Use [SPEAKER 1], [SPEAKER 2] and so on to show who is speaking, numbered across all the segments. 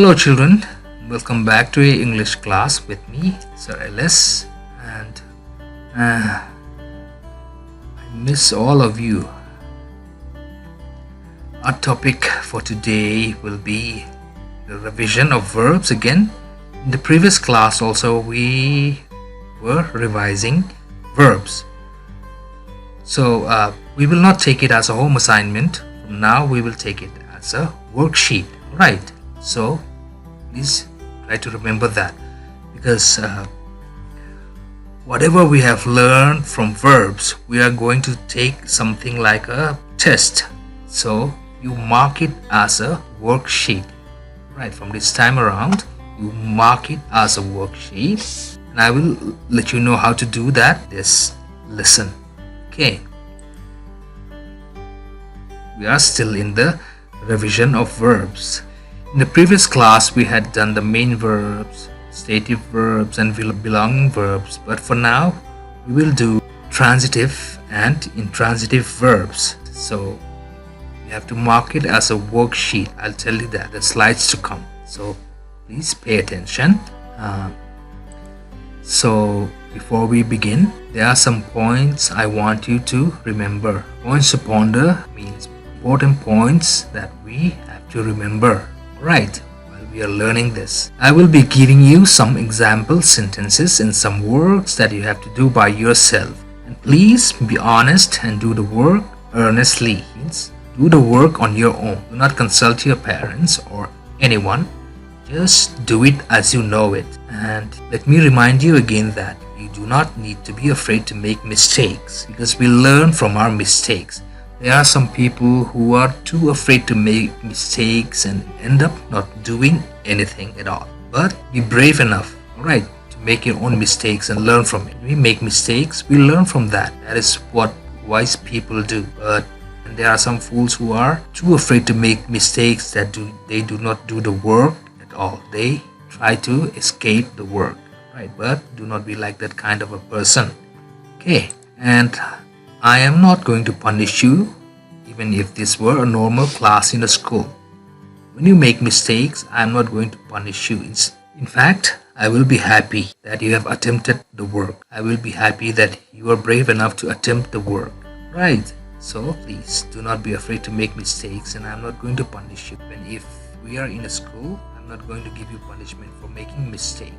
[SPEAKER 1] Hello children, welcome back to a English class with me, Sir LS, and I miss all of you. Our topic for today will be the revision of verbs again. In the previous class also we were revising verbs. So we will not take it as a home assignment. From now we will take it as a worksheet, right? So please try to remember that, because whatever we have learned from verbs, we are going to take something like a test. So you mark it as a worksheet, right? From this time around, you mark it as a worksheet, and I will let you know how to do that this lesson. Okay. We are still in the revision of verbs. In the previous class, we had done the main verbs, stative verbs, and belonging verbs. But for now, we will do transitive and intransitive verbs. So you have to mark it as a worksheet. I'll tell you that the slides to come. So please pay attention. So before we begin, there are some points I want you to remember. Points to ponder means important points that we have to remember. Right, while we are learning this, I will be giving you some example sentences and some works that you have to do by yourself. And please be honest and do the work earnestly. Means do the work on your own. Do not consult your parents or anyone. Just do it as you know it. And let me remind you again that you do not need to be afraid to make mistakes, because we learn from our mistakes. There are some people who are too afraid to make mistakes and end up not doing anything at all. But be brave enough, alright, to make your own mistakes and learn from it. We make mistakes, we learn from that. That is what wise people do. But there are some fools who are too afraid to make mistakes that they do not do the work at all. They try to escape the work, right? But do not be like that kind of a person. Okay, and I am not going to punish you, even if this were a normal class in a school. When you make mistakes, I am not going to punish you. In fact, I will be happy that you have attempted the work. I will be happy that you are brave enough to attempt the work. Right? So please do not be afraid to make mistakes, and I am not going to punish you. Even if we are in a school, I am not going to give you punishment for making mistakes.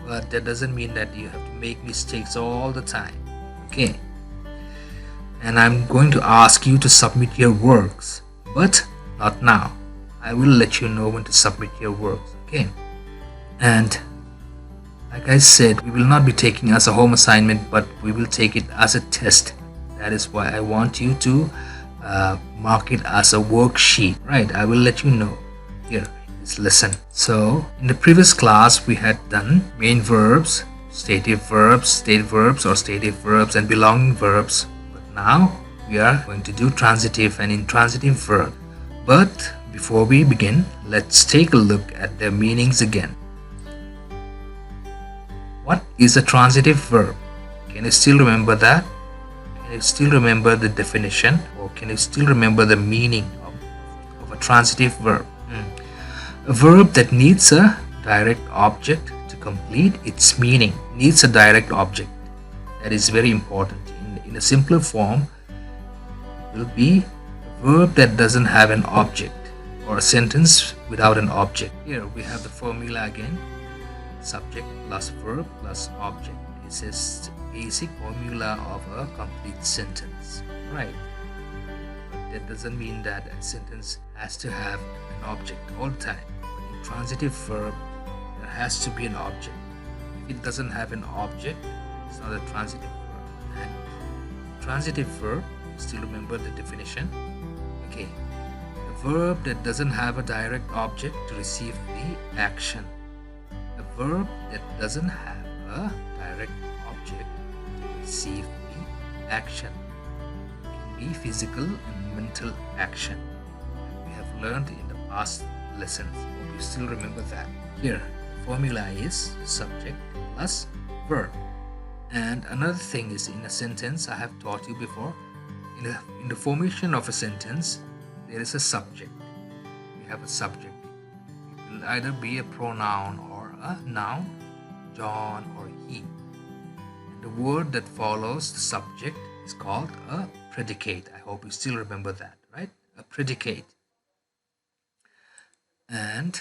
[SPEAKER 1] But that doesn't mean that you have to make mistakes all the time. Okay? And I'm going to ask you to submit your works, but not now. I will let you know when to submit your works, okay? And like I said, we will not be taking as a home assignment, but we will take it as a test. That is why I want you to mark it as a worksheet, right? I will let you know here in this lesson. So in the previous class, we had done main verbs, stative verbs, state verbs or stative verbs, and belonging verbs. Now we are going to do transitive and intransitive verb. But before we begin, let's take a look at their meanings again. What is a transitive verb? Can you still remember that? Can you still remember the definition, or can you still remember the meaning of a transitive verb? A verb that needs a direct object to complete its meaning. Needs a direct object. That is very important. In a simpler form, it will be a verb that doesn't have an object, or a sentence without an object. Here we have the formula again: subject plus verb plus object. This is the basic formula of a complete sentence, right? But that doesn't mean that a sentence has to have an object all the time. But in transitive verb, there has to be an object. If it doesn't have an object, it's not a transitive verb. And transitive verb, still remember the definition? Okay, a verb that doesn't have a direct object to receive the action. A verb that doesn't have a direct object to receive the action. It can be physical and mental action. We have learned in the past lessons. Hope you still remember that. Here, the formula is subject plus verb. And another thing is, in a sentence, I have taught you before, in the formation of a sentence, there is a subject. We have a subject. We will either be a pronoun or a noun, John or he. And the word that follows the subject is called a predicate. I hope you still remember that, right? A predicate. And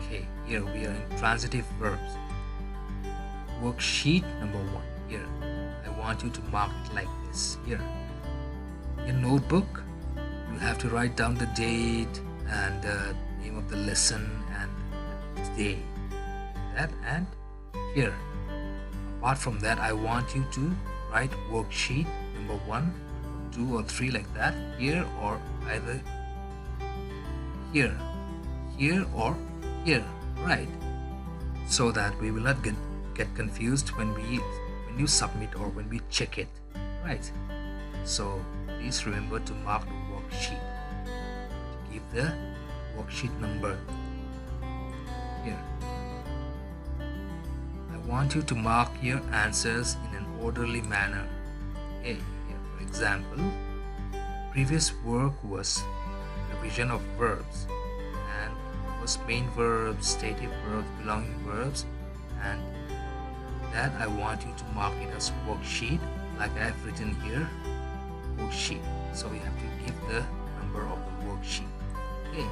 [SPEAKER 1] okay, here we are in transitive verbs. Worksheet number 1. Here, I want you to mark it like this. Here, your notebook, you have to write down the date and the name of the lesson and the day. That, and here, apart from that, I want you to write worksheet number 1, 2 or 3 like that. Here or either here or here, right? So that we will not get confused when you submit or when we check it, right? So please remember to mark the worksheet, to give the worksheet number. Here, I want you to mark your answers in an orderly manner. Okay, here for example, previous work was revision of verbs, and it was main verbs, dative verbs, belonging verbs, and that I want you to mark it as worksheet, like I have written here, worksheet. So you have to give the number of the worksheet. Okay.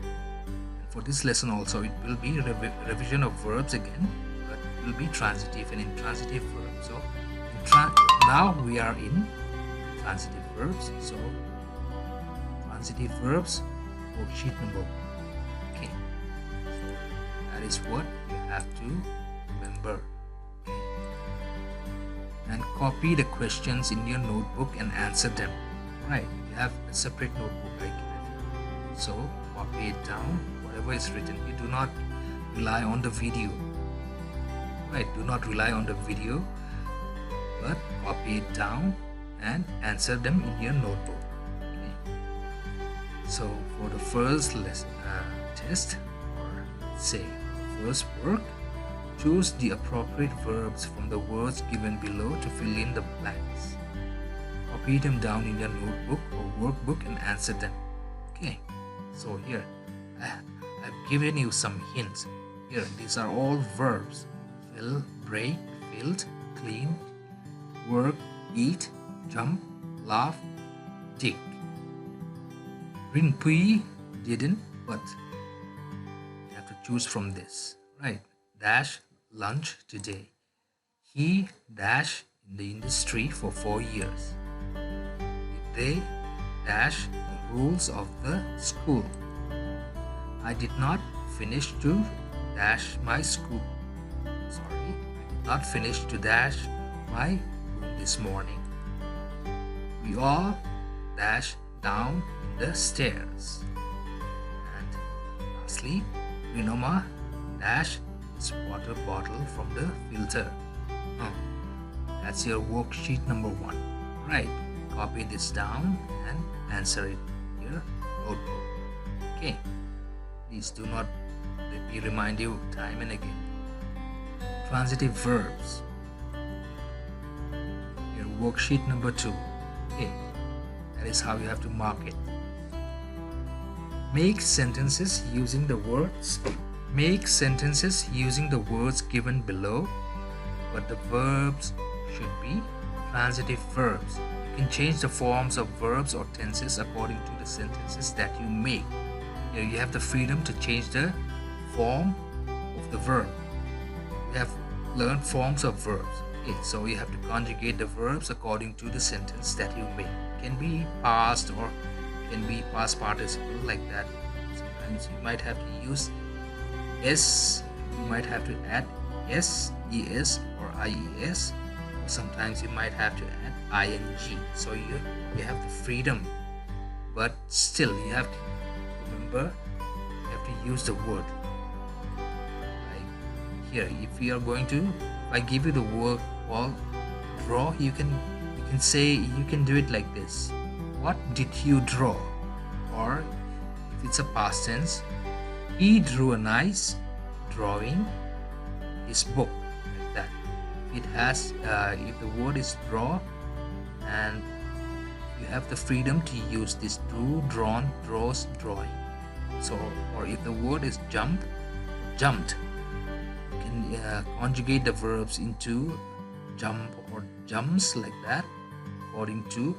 [SPEAKER 1] And for this lesson also, it will be revision of verbs again, but it will be transitive and intransitive verbs. So now we are in transitive verbs. So transitive verbs, worksheet number 1. Okay. So that is what you have to remember. And copy the questions in your notebook and answer them. Right, you have a separate notebook like that. So copy it down, whatever is written. You do not rely on the video. Right, do not rely on the video, but copy it down and answer them in your notebook. Okay. So for the first lesson, test, or say first work, choose the appropriate verbs from the words given below to fill in the blanks. Copy them down in your notebook or workbook and answer them. Okay, so here I've given you some hints. Here, these are all verbs: fill, break, filled, clean, work, eat, jump, laugh, dig. Rinpui didn't, but you have to choose from this, right? Dash lunch today. He dash in the industry for 4 years. They dash the rules of the school. I did not finish to dash my school. Sorry, I did not finish to dash my room this morning. We all dash down the stairs. And lastly, Rinoma dash his water bottle from the filter. That's your worksheet number 1. Right, copy this down and answer it in your notebook. Okay, please do not let me remind you time and again. Transitive verbs. Your worksheet number 2. Okay, that is how you have to mark it. Make sentences using the words given below, but the verbs should be transitive verbs. You can change the forms of verbs or tenses according to the sentences that you make. Here you have the freedom to change the form of the verb. You have learned forms of verbs. Okay, so you have to conjugate the verbs according to the sentence that you make. It can be past or can be past participle like that. Sometimes you might have to use S, you might have to add S, ES or IES, or sometimes you might have to add ING. So you have the freedom, but still you have to remember, you have to use the word. Like here, if we are going to, if I give you the word called draw, you can say, you can do it like this: what did you draw? Or if it's a past tense, he drew a nice drawing his book, like that. It has if the word is draw, and you have the freedom to use this drew, drawn, draws, drawing. So, or if the word is jump, jumped, you can conjugate the verbs into jump or jumps like that, according to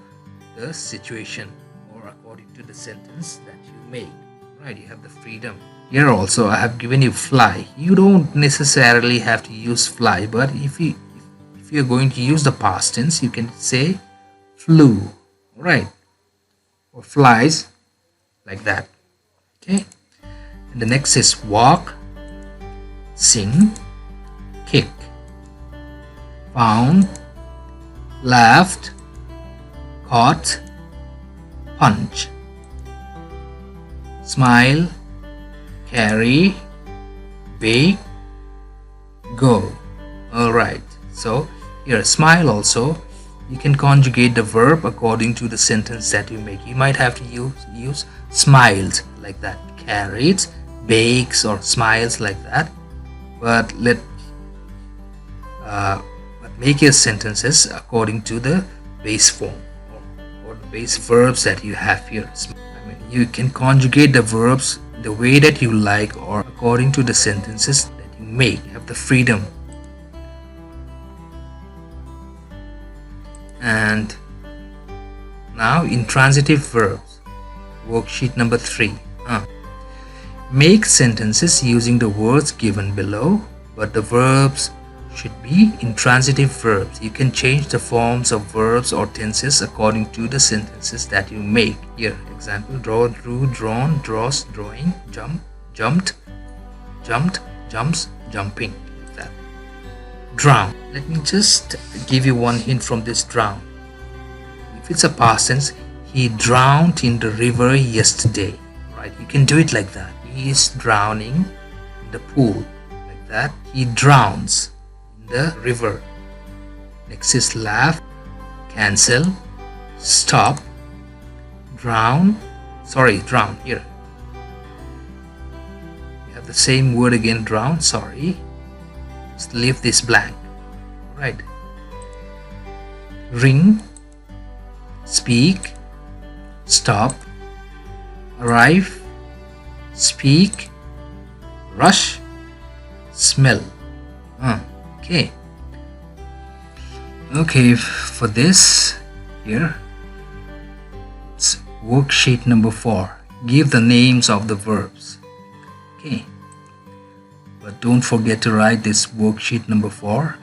[SPEAKER 1] the situation or according to the sentence that you make. Right, you have the freedom. Here also I have given you fly. You don't necessarily have to use fly, but if you're going to use the past tense, you can say flew, right? Or flies, like that. Okay. And the next is walk, sing, kick, found, laughed, caught, punch, smile, carry, bake, go. Alright, so here smile also, you can conjugate the verb according to the sentence that you make. You might have to use smiled like that, carried, bakes, or smiles like that. But make your sentences according to the base form or the base verbs that you have here. I mean, you can conjugate the verbs the way that you like or according to the sentences that you make. You have the freedom. And now intransitive verbs, worksheet number 3. Make sentences using the words given below, but the verbs should be intransitive verbs. You can change the forms of verbs or tenses according to the sentences that you make. Here, example: draw, drew, drawn, draws, drawing, jump, jumped, jumped, jumps, jumping, like that. Drown. Let me just give you one hint from this drown. If it's a past tense, he drowned in the river yesterday. Right? You can do it like that. He is drowning in the pool, like that. He drowns in the river. Next is laugh, cancel, stop, drown. Sorry, drown. Here you have the same word again, drown. Sorry, just leave this blank. Right. Ring, speak, stop, arrive, speak, rush, smell. Okay. Okay, for this here, it's worksheet number 4. Give the names of the verbs. Okay. But don't forget to write this worksheet number 4.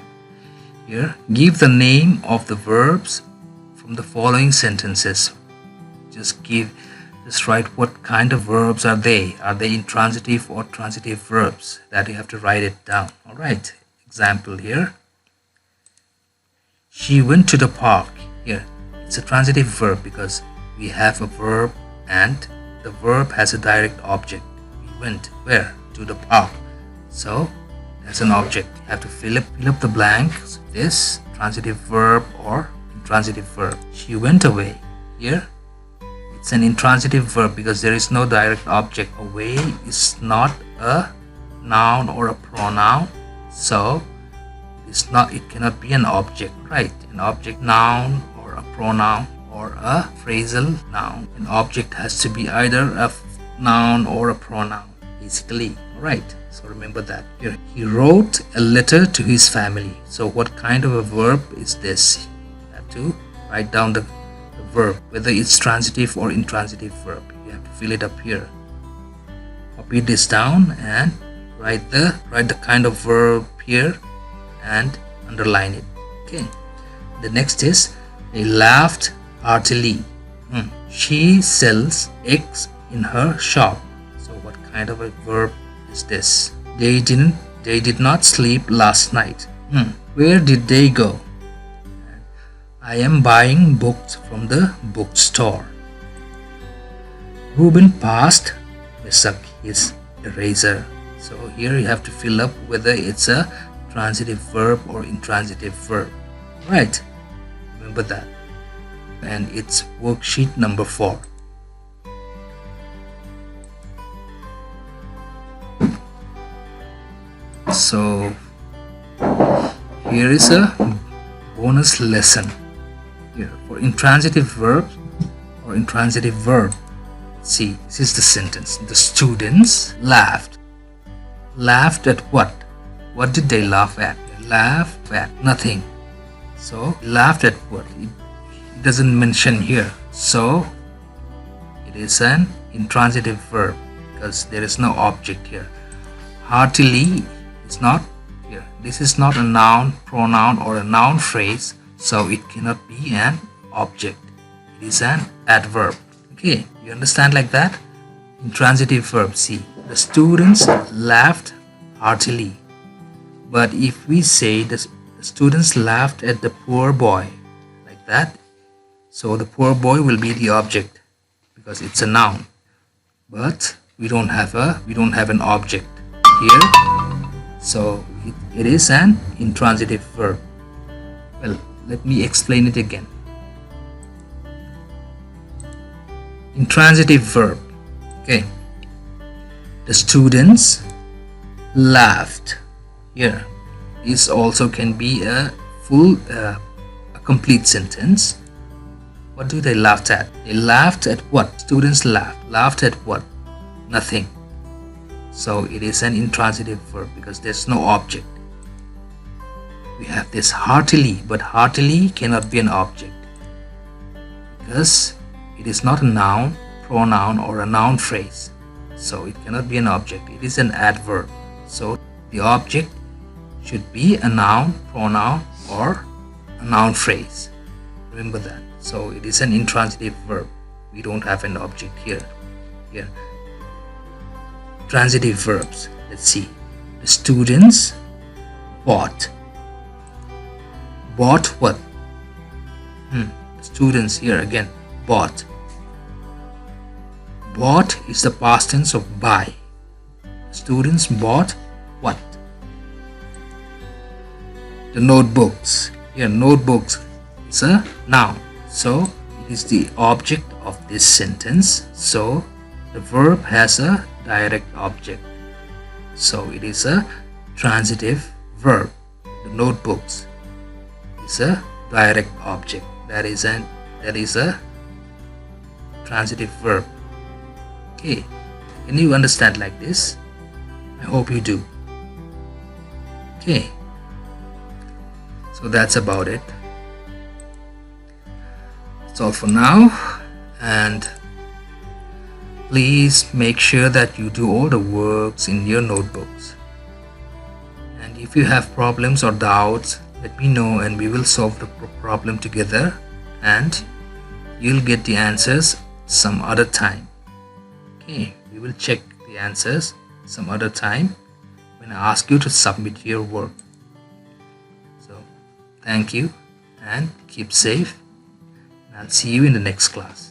[SPEAKER 1] Here, give the name of the verbs from the following sentences. Just write what kind of verbs are they. Are they intransitive or transitive verbs? That you have to write it down. Alright, example here. She went to the park. Here, it's a transitive verb because we have a verb and the verb has a direct object. We went where? To the park. So, that's an object. You have to fill up the blanks. This transitive verb or intransitive verb. She went away. Here, it's an intransitive verb because there is no direct object. Away is not a noun or a pronoun, so it cannot be an object, right? An object, noun, or a pronoun, or a phrasal noun. An object has to be either a noun or a pronoun, basically. Right? So remember that. Here, he wrote a letter to his family. So what kind of a verb is this? You have to write down the verb, whether it's transitive or intransitive verb. You have to fill it up here. Copy this down and write the kind of verb here and underline it. Okay. The next is they laughed heartily. She sells eggs in her shop. So what kind of a verb is this? They did not sleep last night. Where did they go? I am buying books from the bookstore. Ruben passed Misak his eraser. So here you have to fill up whether it's a transitive verb or intransitive verb. Right? Remember that. And it's worksheet number 4. So here is a bonus lesson. Here for intransitive verbs or intransitive verb, See, this is the sentence. The students laughed. Laughed at what? What did they laugh at? They laughed at nothing. So, laughed at what? It doesn't mention here. So, it is an intransitive verb because there is no object here. Heartily is not here. This is not a noun, pronoun, or a noun phrase, so it cannot be an object. It is an adverb. Okay, you understand like that? Intransitive verb. See, the students laughed heartily. But if we say the students laughed at the poor boy, like that, so the poor boy will be the object because it's a noun. But we don't have an object here, so it is an intransitive verb. Well, let me explain it again. Intransitive verb. Okay, the students laughed. Here, this also can be a complete sentence. What do they laugh at? They laughed at what? Students laughed. Laughed at what? Nothing. So it is an intransitive verb because there's no object. We have this heartily, but heartily cannot be an object because it is not a noun, pronoun, or a noun phrase. So it cannot be an object. It is an adverb. So the object should be a noun, pronoun, or a noun phrase. Remember that. So it is an intransitive verb. We don't have an object here. Here. Transitive verbs. Let's see. The students bought. Bought what? Students here again. Bought. Bought is the past tense of buy. Students bought what? The notebooks. Here, notebooks is a noun. So, it is the object of this sentence. So, the verb has a direct object. So, it is a transitive verb. The notebooks is a direct object. That is a transitive verb. Okay, can you understand like this? I hope you do. Okay, so that's about it. That's all for now, and please make sure that you do all the works in your notebooks. And if you have problems or doubts, let me know and we will solve the problem together, and you'll get the answers some other time. Okay, we will check the answers some other time when I ask you to submit your work. So, thank you and keep safe. And I'll see you in the next class.